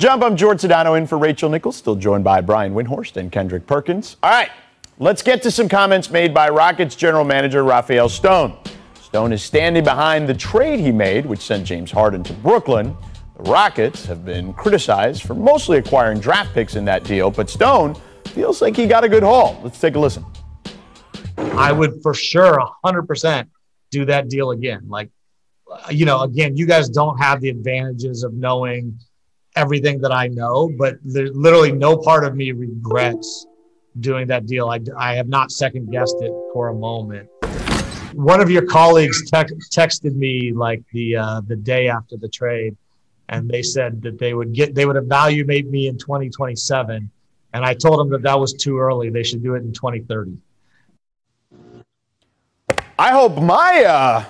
Jump, I'm George Sedano in for Rachel Nichols, still joined by Brian Windhorst and Kendrick Perkins. All right, let's get to some comments made by Rockets general manager Rafael Stone. Stone is standing behind the trade he made, which sent James Harden to Brooklyn. The Rockets have been criticized for mostly acquiring draft picks in that deal, but Stone feels like he got a good haul. Let's take a listen. I would for sure 100% do that deal again. Like, again, you guys don't have the advantages of knowing everything that I know, but there's literally no part of me regrets doing that deal. I have not second guessed it for a moment. One of your colleagues texted me like the day after the trade, and they said that they would evaluate me in 2027, and I told them that was too early. They should do it in 2030. I hope my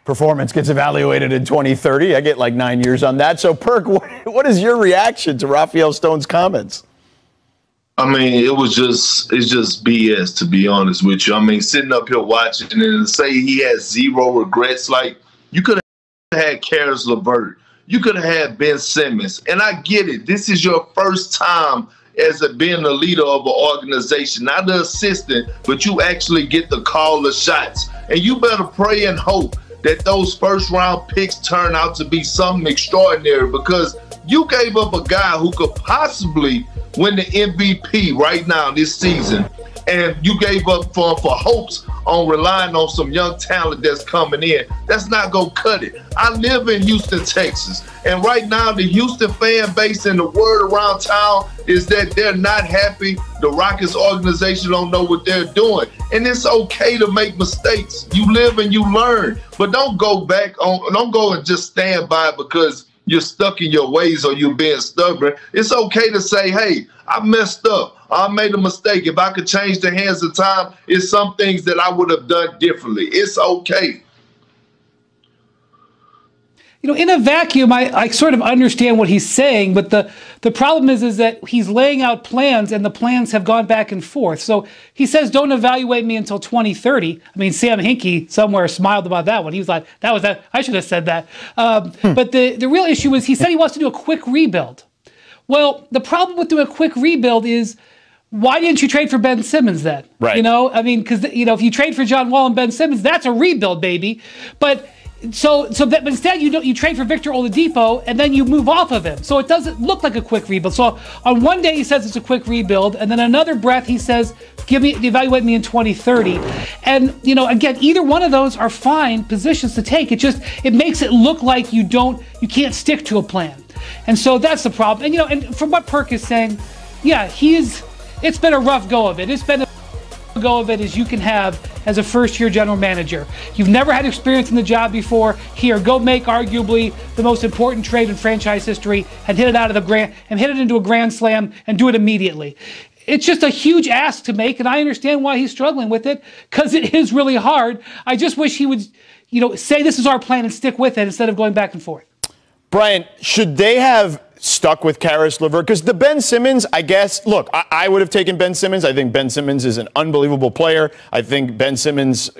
performance gets evaluated in 2030. I get like 9 years on that. So, Perk, what is your reaction to Rafael Stone's comments? I mean, it's just BS, to be honest with you. I mean, sitting up here watching and to say he has zero regrets, like, you could have had Karis LeVert. You could have had Ben Simmons. And I get it. This is your first time as being the leader of an organization, not the assistant, but you actually get to call the shots. And you better pray and hope that those first-round picks turn out to be something extraordinary, because you gave up a guy who could possibly win the MVP right now this season, and you gave up for hopes on relying on some young talent that's coming in. That's not going to cut it. I live in Houston, Texas, and right now the Houston fan base and the word around town is that they're not happy. The Rockets organization don't know what they're doing, and it's okay to make mistakes. You live and you learn, but don't go and just stand by because you're stuck in your ways or you're being stubborn. It's okay to say, hey, I messed up. I made a mistake. If I could change the hands of time, it's some things that I would have done differently. It's okay. In a vacuum, I sort of understand what he's saying, but the problem is that he's laying out plans, and the plans have gone back and forth. So he says, don't evaluate me until 2030. I mean, Sam Hinkie somewhere smiled about that one. He was like, I should have said that. But the real issue is he said he wants to do a quick rebuild. Well, the problem with doing a quick rebuild is, why didn't you trade for Ben Simmons then? Right. I mean, because, if you trade for John Wall and Ben Simmons, that's a rebuild, baby. But but instead you trade for Victor Oladipo and then you move off of him. So it doesn't look like a quick rebuild. So on one day he says it's a quick rebuild, and then another breath he says, evaluate me in 2030. And again, either one of those are fine positions to take. It makes it look like you can't stick to a plan. And so that's the problem. And and from what Perk is saying, yeah, it's been a rough go of it. It's been a go of it as you can have as a first-year general manager. You've never had experience in the job before. Here, go make arguably the most important trade in franchise history and hit it into a grand slam and do it immediately. It's just a huge ask to make, and I understand why he's struggling with it, because it is really hard. I just wish he would, say this is our plan and stick with it instead of going back and forth. Brian, should they have stuck with Karis LeVert? Because the Ben Simmons, I guess, look, I would have taken Ben Simmons. I think Ben Simmons is an unbelievable player. I think Ben Simmons,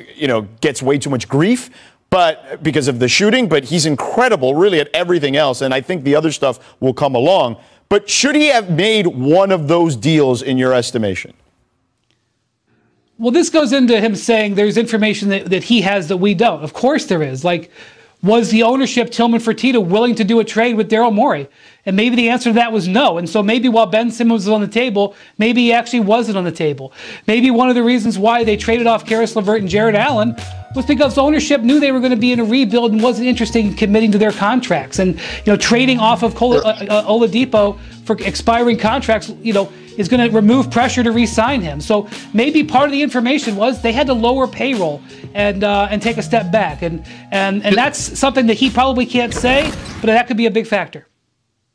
gets way too much grief because of the shooting, but he's incredible really at everything else, and I think the other stuff will come along. But should he have made one of those deals in your estimation? Well, this goes into him saying there's information that he has that we don't. Of course there is. Like, was the ownership, Tillman Fertitta, willing to do a trade with Daryl Morey? And maybe the answer to that was no. And so maybe while Ben Simmons was on the table, maybe he actually wasn't on the table. Maybe one of the reasons why they traded off Karis LeVert and Jared Allen was because ownership knew they were going to be in a rebuild and wasn't interested in committing to their contracts. And, trading off of Oladipo for expiring contracts, is going to remove pressure to re-sign him. So maybe part of the information was they had to lower payroll and take a step back. And that's something that he probably can't say, but that could be a big factor.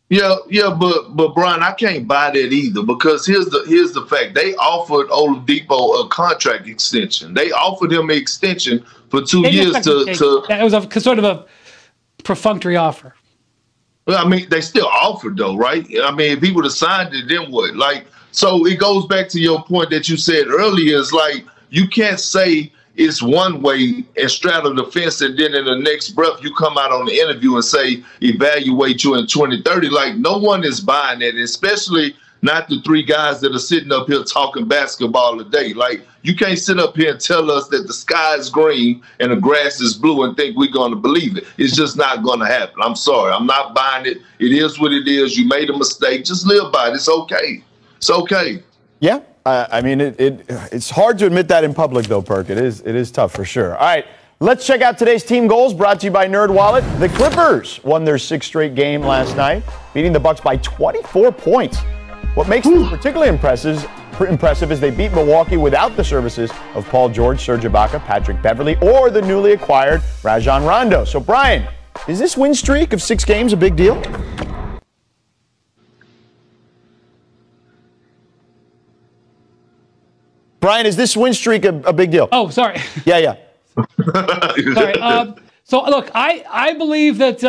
Yeah, but Brian, I can't buy that either, because here's the fact. They offered Oladipo a contract extension. They offered him an extension for 2 years It was sort of a perfunctory offer. Well, I mean, they still offered though, right? I mean, if he would have signed it, then what? So it goes back to your point that you said earlier. Is like, you can't say it's one way and straddle the fence, and then in the next breath you come out on the interview and say evaluate you in 2030. Like, no one is buying that, especially not the three guys that are sitting up here talking basketball today. Like, you can't sit up here and tell us that the sky is green and the grass is blue and think we're going to believe it. It's just not going to happen. I'm sorry. I'm not buying it. It is what it is. You made a mistake. Just live by it. It's okay. It's okay. Yeah. I mean, it's hard to admit that in public, though, Perk. It is tough for sure. All right. Let's check out today's team goals, brought to you by NerdWallet. The Clippers won their 6th straight game last night, beating the Bucks by 24 points. What makes them particularly impressive is they beat Milwaukee without the services of Paul George, Serge Ibaka, Patrick Beverley, or the newly acquired Rajon Rondo. So, Brian, is this win streak of 6 games a big deal? Brian, is this win streak a big deal? Oh, sorry. Yeah. Sorry. So, look, I believe that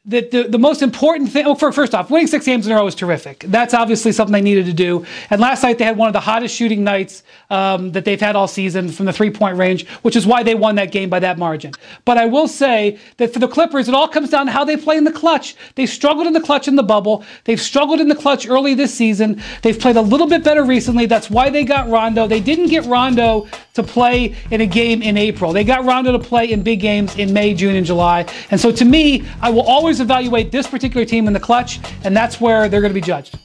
that the most important thing, first off, winning 6 games in a row is terrific. That's obviously something they needed to do. And last night they had one of the hottest shooting nights that they've had all season from the 3-point range, which is why they won that game by that margin. But I will say that for the Clippers, it all comes down to how they play in the clutch. They struggled in the clutch in the bubble. They've struggled in the clutch early this season. They've played a little bit better recently. That's why they got Rondo. They didn't get Rondo to play in a game in April. They got Rondo to play in big games in May, June, and July. And so to me, I will always evaluate this particular team in the clutch, and that's where they're going to be judged.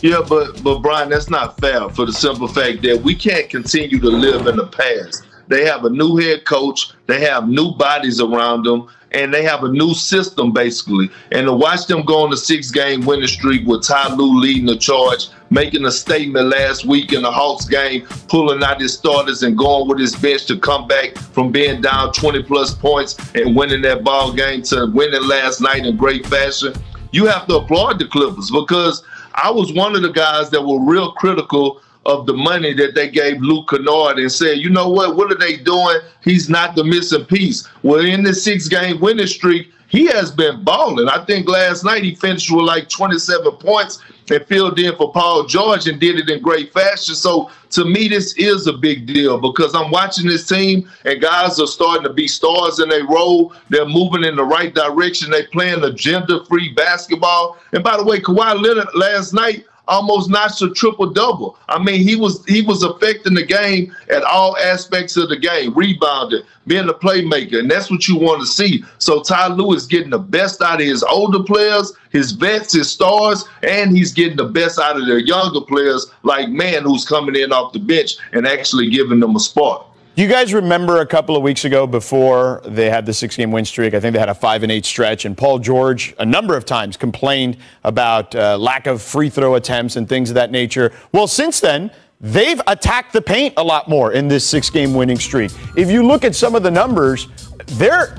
Yeah, but Brian, that's not fair for the simple fact that we can't continue to live in the past. They have a new head coach. They have new bodies around them. And they have a new system, basically. And to watch them go on the 6-game winning streak with Ty Lue leading the charge, making a statement last week in the Hawks game, pulling out his starters and going with his bench to come back from being down 20-plus points and winning that ball game to winning last night in great fashion. You have to applaud the Clippers, because I was one of the guys that were real critical of the money that they gave Luke Kennard and said, you know what are they doing? He's not the missing piece. Well, in this 6-game winning streak, he has been balling. I think last night he finished with like 27 points and filled in for Paul George and did it in great fashion. So to me, this is a big deal, because I'm watching this team and guys are starting to be stars in their role. They're moving in the right direction. They're playing agenda-free basketball. And by the way, Kawhi Leonard last night almost notched a triple-double. I mean, he was affecting the game at all aspects of the game, rebounding, being a playmaker, and that's what you want to see. So Ty Lue is getting the best out of his older players, his vets, his stars, and he's getting the best out of their younger players like Man, who's coming in off the bench and actually giving them a spark. You guys remember a couple of weeks ago, before they had the 6-game win streak, I think they had a 5-8 stretch, and Paul George a number of times complained about lack of free throw attempts and things of that nature. Well, since then, they've attacked the paint a lot more in this 6-game winning streak. If you look at some of the numbers, they're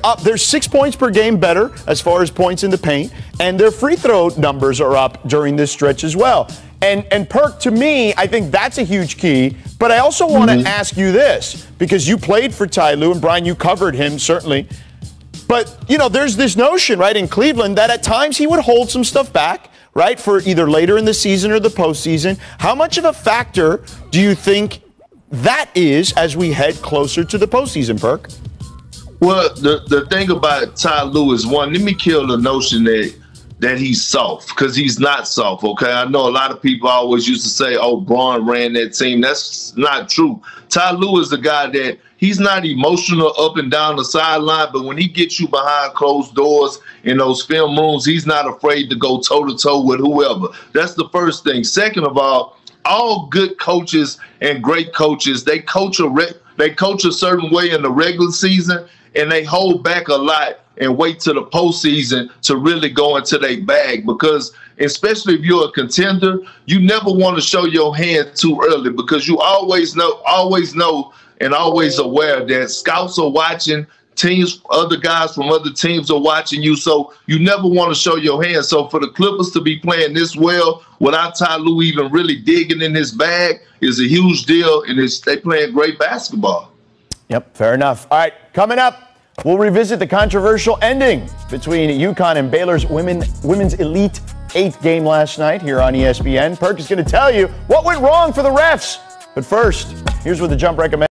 up. They're 6 points per game better as far as points in the paint, and their free throw numbers are up during this stretch as well. And Perk, to me, I think that's a huge key. But I also want to ask you this, because you played for Ty Lue, and Brian, you covered him, certainly. But, you know, there's this notion, right, in Cleveland that at times he would hold some stuff back, right, for either later in the season or the postseason. How much of a factor do you think that is as we head closer to the postseason, Perk? Well, the thing about Ty Lue is, one, let me kill the notion that he's soft, because he's not soft, okay? I know a lot of people always used to say, oh, Braun ran that team. That's not true. Ty Lue is the guy that he's not emotional up and down the sideline, but when he gets you behind closed doors in those film rooms, he's not afraid to go toe-to-toe with whoever. That's the first thing. Second of all good coaches and great coaches, they coach a certain way in the regular season, and they hold back a lot and wait till the postseason to really go into their bag, because especially if you're a contender, you never want to show your hand too early, because you always know and always aware that scouts are watching, teams, other guys from other teams are watching you, so you never want to show your hand. So for the Clippers to be playing this well without Ty Lue even really digging in his bag is a huge deal, and they playing great basketball. Yep, fair enough. All right, coming up, we'll revisit the controversial ending between UConn and Baylor's women's Elite 8 game last night here on ESPN. Perk is going to tell you what went wrong for the refs. But first, here's what the Jump recommends.